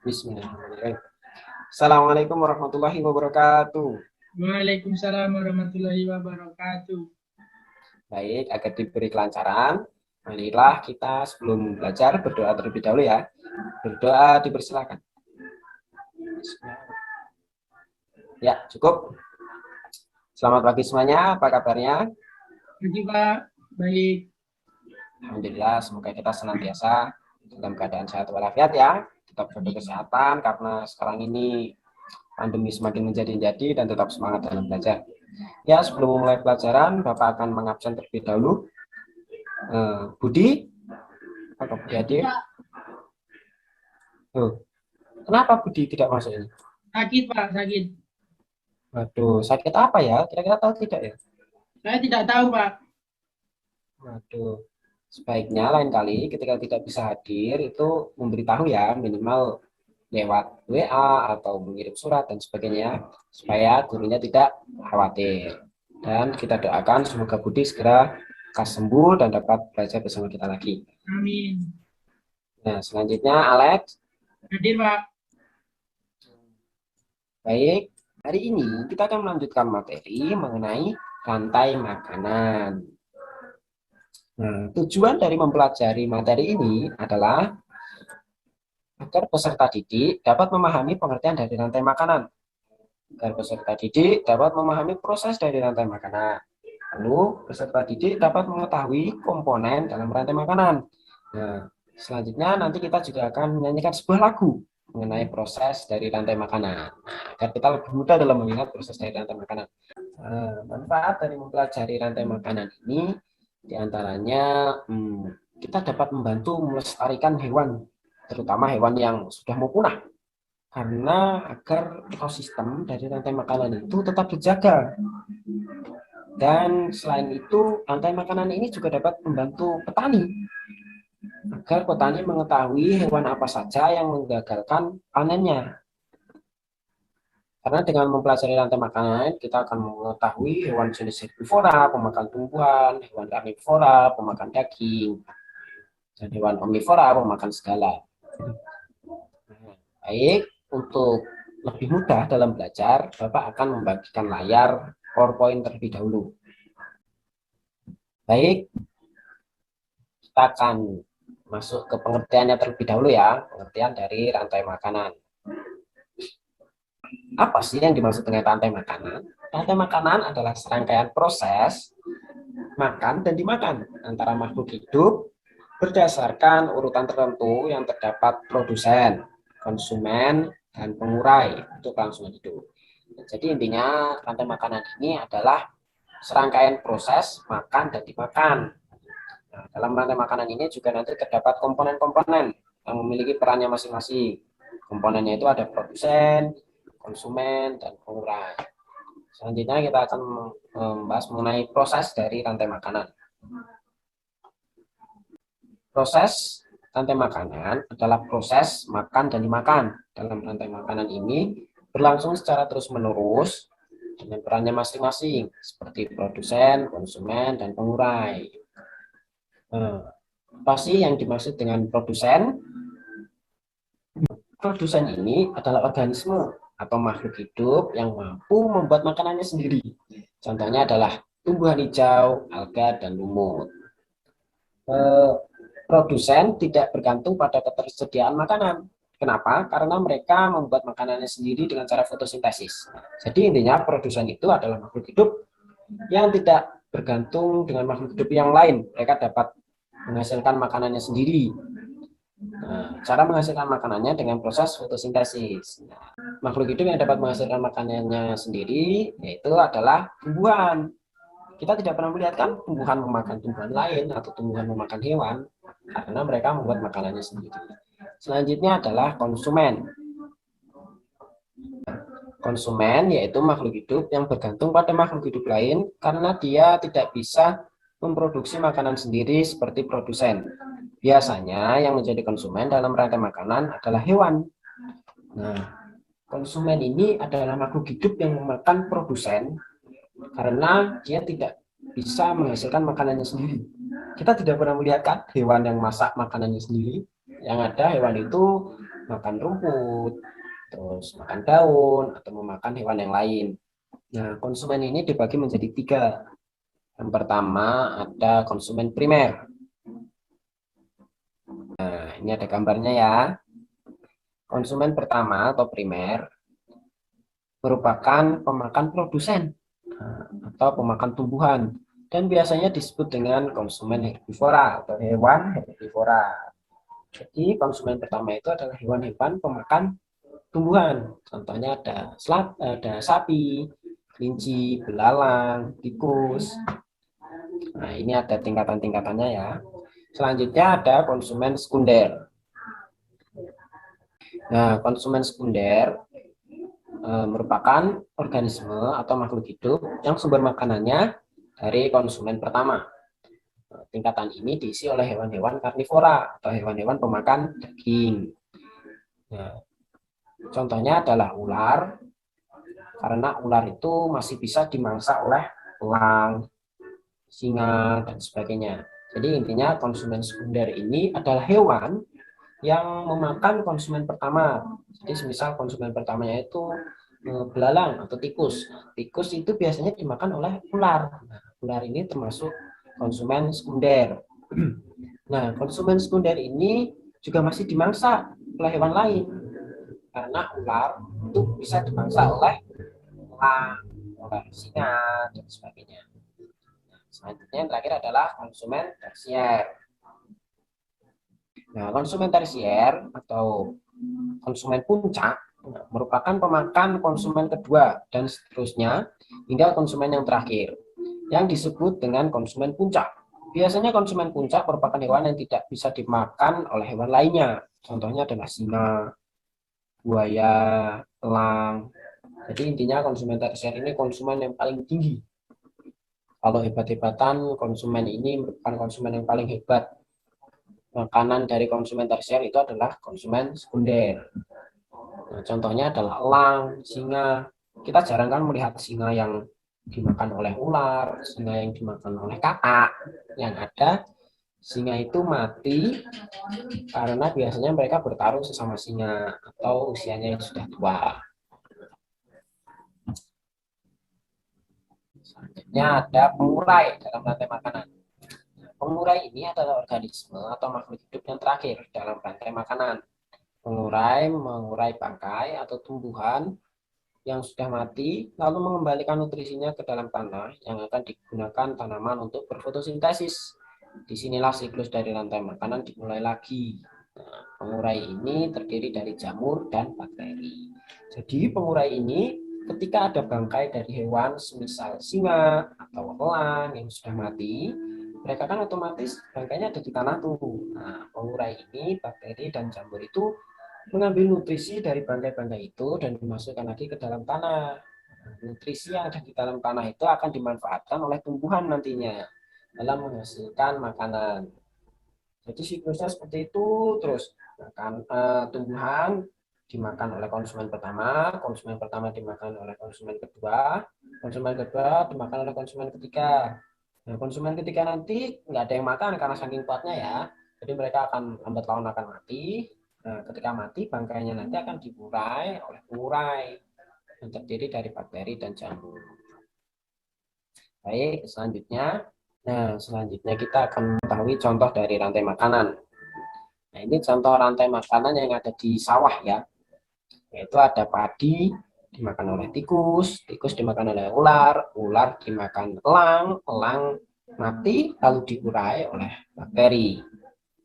Bismillahirrahmanirrahim. Assalamualaikum warahmatullahi wabarakatuh. Waalaikumsalam warahmatullahi wabarakatuh. Baik, agar diberi kelancaran, marilah kita sebelum belajar berdoa terlebih dahulu ya. Berdoa dipersilakan. Ya, cukup. Selamat pagi semuanya, apa kabarnya? Pagi Pak, baik. Alhamdulillah, semoga kita senantiasa dalam keadaan sehat walafiat ya. Tetap jaga kesehatan karena sekarang ini pandemi semakin menjadi-jadi dan tetap semangat dalam belajar. Ya, sebelum memulai pelajaran, Bapak akan mengabsen terlebih dahulu. Budi, apa Budi hadir? Kenapa Budi tidak masuk ini? Sakit Pak, sakit. Waduh, sakit apa ya? Kira-kira tahu tidak ya? Saya tidak tahu Pak. Waduh, sebaiknya lain kali ketika tidak bisa hadir itu memberitahu ya, minimal lewat WA atau mengirim surat dan sebagainya, supaya gurunya tidak khawatir. Dan kita doakan semoga Budi segera lekas sembuh dan dapat belajar bersama kita lagi. Amin. Nah, selanjutnya Alex. Hadir Pak. Baik, hari ini kita akan melanjutkan materi mengenai rantai makanan. Nah, tujuan dari mempelajari materi ini adalah agar peserta didik dapat memahami pengertian dari rantai makanan. Agar peserta didik dapat memahami proses dari rantai makanan. Lalu, peserta didik dapat mengetahui komponen dalam rantai makanan. Nah, selanjutnya nanti kita juga akan menyanyikan sebuah lagu mengenai proses dari rantai makanan. Nah, agar kita lebih mudah dalam melihat proses dari rantai makanan. Manfaat dari mempelajari rantai makanan ini diantaranya kita dapat membantu melestarikan hewan, terutama hewan yang sudah mau punah, karena agar ekosistem dari rantai makanan itu tetap terjaga. Dan selain itu, rantai makanan ini juga dapat membantu petani, agar petani mengetahui hewan apa saja yang menggagalkan panennya. Karena dengan mempelajari rantai makanan, kita akan mengetahui hewan jenis herbivora, pemakan tumbuhan, hewan karnivora, pemakan daging, dan hewan omnivora, pemakan segala. Baik, untuk lebih mudah dalam belajar, Bapak akan membagikan layar PowerPoint terlebih dahulu. Baik, kita akan masuk ke pengertiannya terlebih dahulu ya, pengertian dari rantai makanan. Apa sih yang dimaksud dengan rantai makanan? Rantai makanan adalah serangkaian proses makan dan dimakan antara makhluk hidup berdasarkan urutan tertentu yang terdapat produsen, konsumen, dan pengurai untuk kelangsungan hidup. Jadi intinya rantai makanan ini adalah serangkaian proses makan dan dimakan. Nah, dalam rantai makanan ini juga nanti terdapat komponen-komponen yang memiliki perannya masing-masing. Komponennya itu ada produsen, konsumen, dan pengurai. Selanjutnya kita akan membahas mengenai proses dari rantai makanan. Proses rantai makanan adalah proses makan dan dimakan. Dalam rantai makanan ini berlangsung secara terus-menerus dengan perannya masing-masing, seperti produsen, konsumen, dan pengurai. Apa sih yang dimaksud dengan produsen? Produsen ini adalah organisme atau makhluk hidup yang mampu membuat makanannya sendiri. Contohnya adalah tumbuhan hijau, alga, dan lumut. Produsen tidak bergantung pada ketersediaan makanan. Kenapa? Karena mereka membuat makanannya sendiri dengan cara fotosintesis. Jadi intinya produsen itu adalah makhluk hidup yang tidak bergantung dengan makhluk hidup yang lain. Mereka dapat menghasilkan makanannya sendiri. Nah, cara menghasilkan makanannya dengan proses fotosintesis. Nah, makhluk hidup yang dapat menghasilkan makanannya sendiri yaitu adalah tumbuhan. Kita tidak pernah melihat kan tumbuhan memakan tumbuhan lain atau tumbuhan memakan hewan karena mereka membuat makanannya sendiri. Selanjutnya adalah konsumen. Konsumen yaitu makhluk hidup yang bergantung pada makhluk hidup lain karena dia tidak bisa memproduksi makanan sendiri seperti produsen. Biasanya yang menjadi konsumen dalam rantai makanan adalah hewan. Nah, konsumen ini adalah makhluk hidup yang memakan produsen karena dia tidak bisa menghasilkan makanannya sendiri. Kita tidak pernah melihat kan hewan yang masak makanannya sendiri. Yang ada hewan itu makan rumput, terus makan daun, atau memakan hewan yang lain. Nah, konsumen ini dibagi menjadi 3. Yang pertama ada konsumen primer. Nah, ini ada gambarnya ya. Konsumen pertama atau primer merupakan pemakan produsen atau pemakan tumbuhan dan biasanya disebut dengan konsumen herbivora atau hewan herbivora. Jadi konsumen pertama itu adalah hewan-hewan pemakan tumbuhan. Contohnya ada sapi, kelinci, belalang, tikus. Nah, ini ada tingkatan-tingkatannya ya. Selanjutnya ada konsumen sekunder. Nah, konsumen sekunder merupakan organisme atau makhluk hidup yang sumber makanannya dari konsumen pertama. Tingkatan ini diisi oleh hewan-hewan karnivora atau hewan-hewan pemakan daging. Nah, contohnya adalah ular, karena ular itu masih bisa dimangsa oleh elang, singa, dan sebagainya. Jadi intinya konsumen sekunder ini adalah hewan yang memakan konsumen pertama. Jadi semisal konsumen pertamanya itu belalang atau tikus. Tikus itu biasanya dimakan oleh ular. Nah, ular ini termasuk konsumen sekunder. Nah, konsumen sekunder ini juga masih dimangsa oleh hewan lain. Karena ular itu bisa dimangsa oleh elang, oleh singa, dan sebagainya. Selanjutnya yang terakhir adalah konsumen tersier. Nah, konsumen tersier atau konsumen puncak merupakan pemakan konsumen kedua dan seterusnya hingga konsumen yang terakhir yang disebut dengan konsumen puncak. Biasanya konsumen puncak merupakan hewan yang tidak bisa dimakan oleh hewan lainnya. Contohnya adalah singa, buaya, elang. Jadi intinya konsumen tersier ini konsumen yang paling tinggi. Kalau hebat-hebatan, konsumen ini merupakan konsumen yang paling hebat. Makanan dari konsumen tersier itu adalah konsumen sekunder. Nah, contohnya adalah elang, singa. Kita jarang kan melihat singa yang dimakan oleh ular, singa yang dimakan oleh katak. Yang ada singa itu mati karena biasanya mereka bertarung sesama singa atau usianya yang sudah tua. Selanjutnya ada pengurai dalam rantai makanan. Pengurai ini adalah organisme atau makhluk hidup yang terakhir dalam rantai makanan. Pengurai mengurai bangkai atau tumbuhan yang sudah mati, lalu mengembalikan nutrisinya ke dalam tanah yang akan digunakan tanaman untuk berfotosintesis. Disinilah siklus dari rantai makanan dimulai lagi. Nah, pengurai ini terdiri dari jamur dan bakteri. Jadi pengurai ini ketika ada bangkai dari hewan semisal singa atau elang yang sudah mati, mereka kan otomatis bangkainya ada di tanah tuh. Nah, pengurai ini, bakteri dan jamur itu mengambil nutrisi dari bangkai-bangkai itu dan dimasukkan lagi ke dalam tanah. Nutrisi yang ada di dalam tanah itu akan dimanfaatkan oleh tumbuhan nantinya dalam menghasilkan makanan. Jadi siklusnya seperti itu terus. Tumbuhan dimakan oleh konsumen pertama dimakan oleh konsumen kedua dimakan oleh konsumen ketiga. Nah, konsumen ketiga nanti nggak ada yang makan karena saking kuatnya ya. Jadi mereka akan lambat laun akan mati. Nah, ketika mati bangkainya nanti akan diurai oleh pengurai yang terdiri dari bakteri dan jamur. Baik, selanjutnya. Nah, selanjutnya kita akan mengetahui contoh dari rantai makanan. Nah, ini contoh rantai makanan yang ada di sawah ya. Yaitu ada padi dimakan oleh tikus, tikus dimakan oleh ular, ular dimakan elang, elang mati lalu diurai oleh bakteri.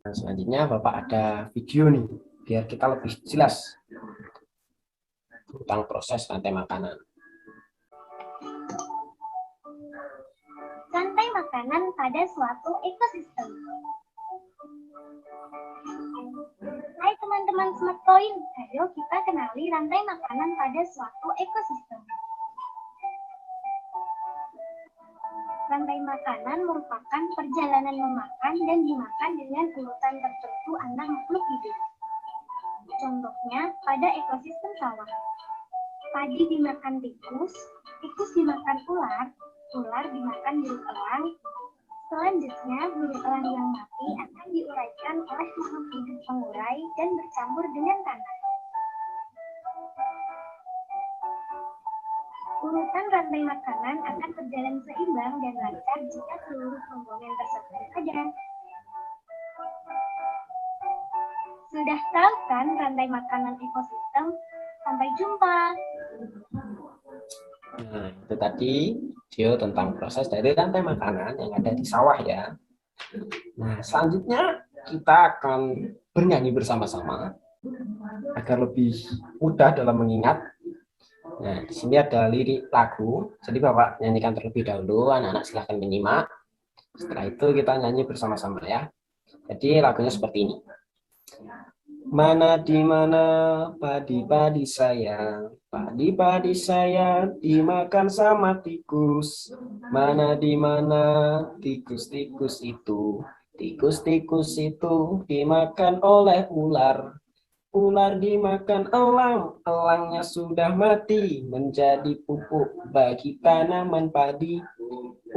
Nah, selanjutnya Bapak ada video nih biar kita lebih jelas tentang proses rantai makanan. Rantai makanan pada suatu ekosistem. Hai teman-teman Smart Point, ayo kita kenali rantai makanan pada suatu ekosistem. Rantai makanan merupakan perjalanan memakan dan dimakan dengan urutan tertentu antar makhluk hidup. Contohnya pada ekosistem sawah. Padi dimakan tikus, tikus dimakan ular, ular dimakan burung elang. Selanjutnya, burung elang yang mati akan diuraikan dimakan oleh makhluk hidup pengurai dan bercampur dengan tanah. Urutan rantai makanan akan berjalan seimbang dan lancar jika seluruh komponen tersebut ada. Sudah tahu kan rantai makanan ekosistem? Sampai jumpa. Nah, itu tadi video tentang proses dari rantai makanan yang ada di sawah ya. Nah, selanjutnya kita akan bernyanyi bersama-sama agar lebih mudah dalam mengingat. Nah, di sini ada lirik lagu. Jadi Bapak nyanyikan terlebih dahulu, anak-anak silahkan menyimak. Setelah itu kita nyanyi bersama-sama ya. Jadi lagunya seperti ini. Mana di mana padi-padi saya, padi-padi saya dimakan sama tikus. Mana di mana tikus-tikus itu, tikus-tikus itu dimakan oleh ular. Ular dimakan elang, elangnya sudah mati, menjadi pupuk bagi tanaman padi.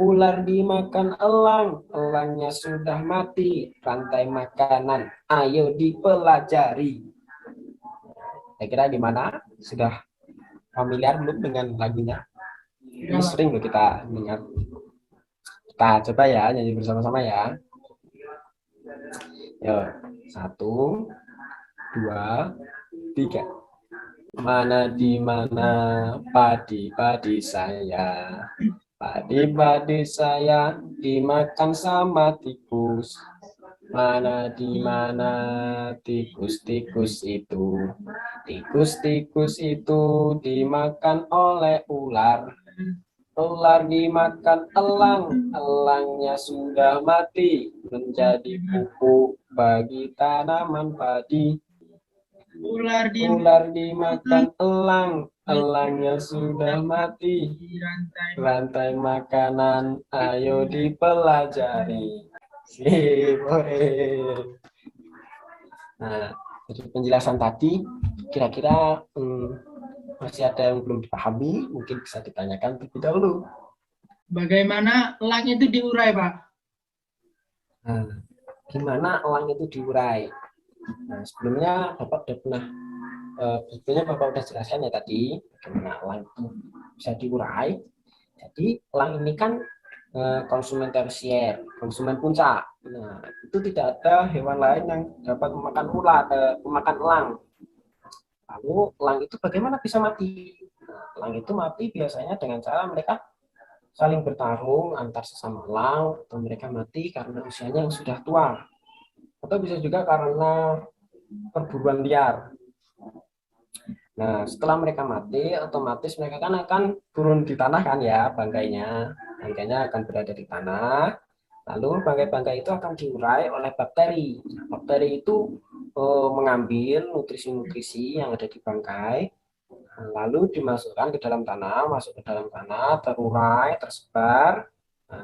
Ular dimakan elang, elangnya sudah mati, rantai makanan, ayo dipelajari. Saya kira gimana? Sudah familiar belum dengan lagunya? Ini sering loh kita ingat. Kita coba ya, nyanyi bersama-sama ya. Yuk, 1, 2, 3. Mana di mana padi-padi saya, padi-padi saya dimakan sama tikus. Mana di mana tikus-tikus itu, tikus-tikus itu dimakan oleh ular. Ular dimakan elang, elangnya sudah mati, menjadi pupuk bagi tanaman padi. Ular dimakan elang, elangnya sudah mati, rantai makanan, ayo dipelajari. Nah, dari penjelasan tadi, kira-kira masih ada yang belum dipahami, mungkin bisa ditanyakan terlebih dahulu. Bagaimana elang itu diurai, Pak? Nah, gimana elang itu diurai? Nah, sebelumnya Bapak udah jelaskan ya tadi, bagaimana elang itu bisa diurai. Jadi, elang ini kan konsumen tersier, konsumen puncak. Nah, itu tidak ada hewan lain yang dapat memakan elang. Lalu elang itu bagaimana bisa mati? Nah, elang itu mati biasanya dengan cara mereka saling bertarung antar sesama elang, atau mereka mati karena usianya yang sudah tua, atau bisa juga karena perburuan liar. Nah, setelah mereka mati, otomatis mereka kan akan turun di tanah kan ya, bangkainya akan berada di tanah. Lalu bangkai-bangkai itu akan diurai oleh bakteri. Nah, bakteri itu mengambil nutrisi-nutrisi yang ada di bangkai, lalu dimasukkan ke dalam tanah, terurai, tersebar,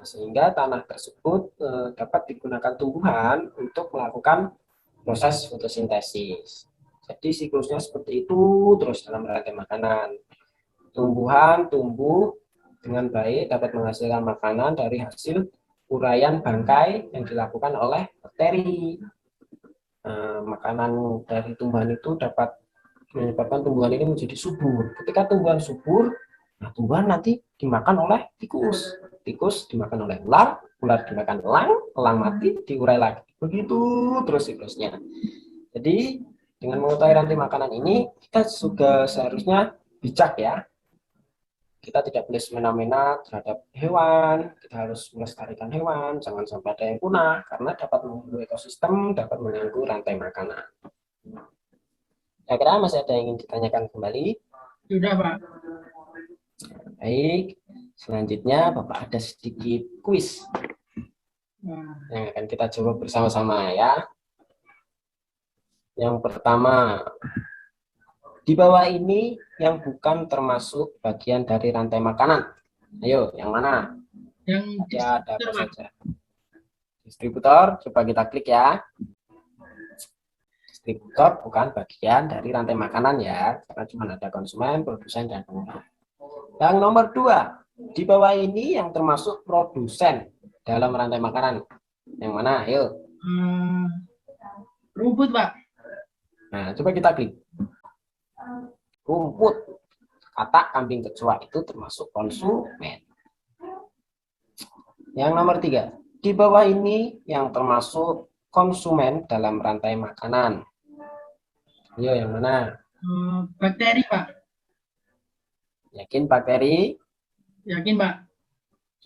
sehingga tanah tersebut dapat digunakan tumbuhan untuk melakukan proses fotosintesis. Jadi siklusnya seperti itu terus dalam rantai makanan. Tumbuhan tumbuh dengan baik, dapat menghasilkan makanan dari hasil uraian bangkai yang dilakukan oleh bakteri. Makanan dari tumbuhan itu dapat menyebabkan tumbuhan ini menjadi subur. Ketika tumbuhan subur, tumbuhan nanti dimakan oleh tikus. Tikus dimakan oleh ular, ular dimakan elang mati, diurai lagi. Begitu terus siklusnya. Jadi dengan mengetahui rantai makanan ini, kita juga seharusnya bijak ya. Kita tidak boleh semena-mena terhadap hewan, kita harus melestarikan hewan, jangan sampai ada yang punah, karena dapat mengganggu ekosistem, dapat mengganggu rantai makanan. Kira-kira masih ada yang ingin ditanyakan kembali? Sudah, Pak. Baik, selanjutnya Bapak ada sedikit kuis yang akan kita coba bersama-sama ya. Yang pertama, di bawah ini yang bukan termasuk bagian dari rantai makanan. Ayo, yang mana? Yang Ada apa saja? Distributor, coba kita klik ya. Distributor bukan bagian dari rantai makanan ya, karena cuma ada konsumen, produsen, dan pengembang. Yang nomor 2, di bawah ini yang termasuk produsen dalam rantai makanan. Yang mana? Ayo. Rumput, Pak. Nah, coba kita klik. Rumput. Kata kambing kecoa itu termasuk konsumen. Yang nomor 3. Di bawah ini yang termasuk konsumen dalam rantai makanan. Ayo, yang mana? Bakteri, Pak. Yakin bakteri? Yakin, Pak?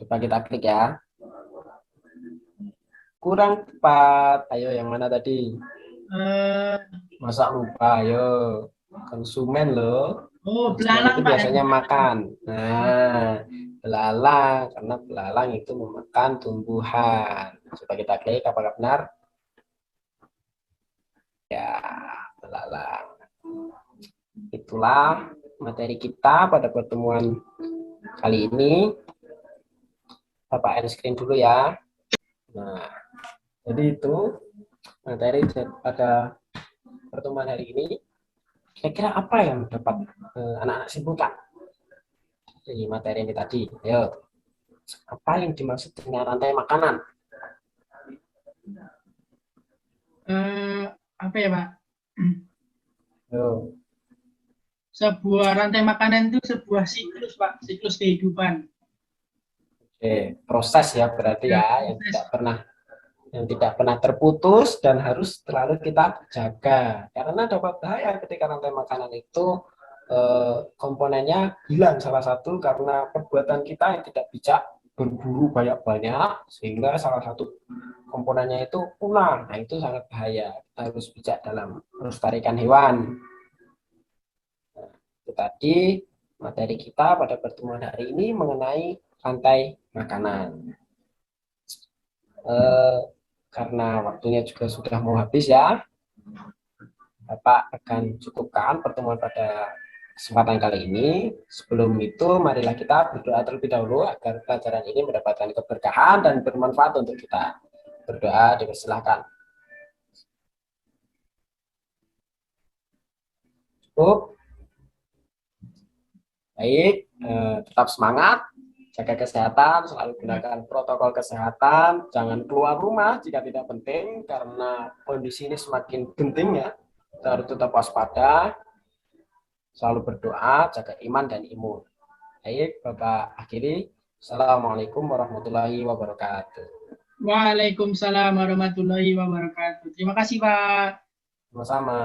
Coba kita klik ya. Kurang tepat. Ayo, yang mana tadi? Eh, Masa lupa? Ayo. Konsumen loh. oh, Konsumen belalang, itu Pak. biasanya makan. Nah, belalang. Karena belalang itu memakan tumbuhan. Coba kita klik apakah benar? Ya, belalang. Itulah materi kita pada pertemuan kali ini. Bapak end screen dulu ya. Nah, jadi itu materi pada pertemuan hari ini. Kira-kira apa yang dapat anak-anak simpulkan dari materi ini tadi? Ayo, apa yang dimaksud dengan rantai makanan? Apa ya, Pak? Ayo. Sebuah rantai makanan itu sebuah siklus, Pak. Siklus kehidupan. Oke, proses ya berarti ya yang tidak pernah terputus dan harus selalu kita jaga karena dapat bahaya ketika rantai makanan itu komponennya hilang salah satu karena perbuatan kita yang tidak bijak berburu banyak-banyak sehingga salah satu komponennya itu punah. Nah, itu sangat bahaya. Kita harus bijak dalam melestarikan hewan. Nah, itu tadi materi kita pada pertemuan hari ini mengenai rantai makanan. Karena waktunya juga sudah mau habis ya, Bapak akan cukupkan pertemuan pada kesempatan kali ini. Sebelum itu, marilah kita berdoa terlebih dahulu agar pelajaran ini mendapatkan keberkahan dan bermanfaat untuk kita. Berdoa, dipersilahkan. Cukup. Baik, tetap semangat, jaga kesehatan, selalu gunakan protokol kesehatan, jangan keluar rumah jika tidak penting, karena kondisi ini semakin genting ya, kita harus tetap waspada, selalu berdoa, jaga iman dan imun. Baik, Bapak akhiri. Assalamualaikum warahmatullahi wabarakatuh. Waalaikumsalam warahmatullahi wabarakatuh. Terima kasih, Pak. Sama-sama.